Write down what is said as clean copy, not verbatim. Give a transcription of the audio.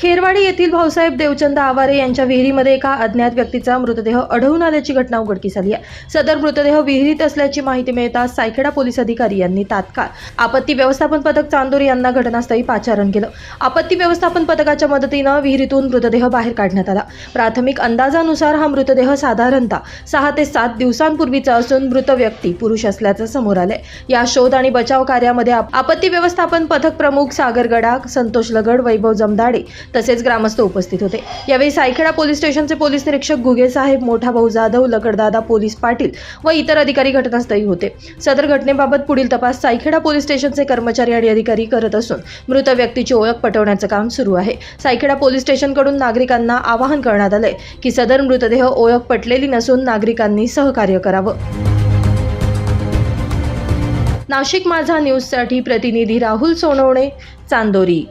खेरवाडी येथील भाऊसाहेब देवचंद आवारे यांच्या विहिरीमध्ये एका अज्ञात व्यक्तीचा मृतदेह आढळून आल्याची घटना उघडकीस आली आहे। सदर मृतदेह विहिरीत असल्याची माहिती मिळताच सायखेडा पोलीस अधिकारी यांनी तात्काळ आपत्ती व्यवस्थापन पथक चांदोरी यांना घटनास्थळी पाचारण केलं। आपत्ती व्यवस्थापन पथकाच्या मदतीने विहिरीतून मृतदेह बाहेर काढण्यात आला। प्राथमिक अंदाजानुसार हा मृतदेह साधारणतः 6 ते 7 दिवसांपूर्वीचा असून मृत व्यक्ती पुरुष असल्याचं समोर आले। या शोध आणि बचाव कार्यामध्ये आपत्ती व्यवस्थापन पथक प्रमुख सागर गडाख, संतोष लगड, वैभव जमदाडे तसेच ग्रामस्थ उपस्थित होते। यावेळी सायखेडा पोलीस स्टेशनचे पोलीस निरीक्षक घुगे साहेब, मोठा भाऊ जाधव, लकडदादा, पोलीस पाटील व इतर अधिकारी घटनास्थळी होते। सदर घटनेबाबत पुढील तपास सायखेडा पोलीस स्टेशनचे कर्मचारी आणि अधिकारी करत असून मृत व्यक्तीची ओळख पटवण्याचं काम सुरू आहे। सायखेडा पोलीस स्टेशनकडून नागरिकांना आवाहन करण्यात आले की सदर मृतदेह ओळख पटलेली नसून नागरिकांनी सहकार्य करावं। नाशिक माझा न्यूजसाठी प्रतिनिधी राहुल सोनवणे, चांदोरी।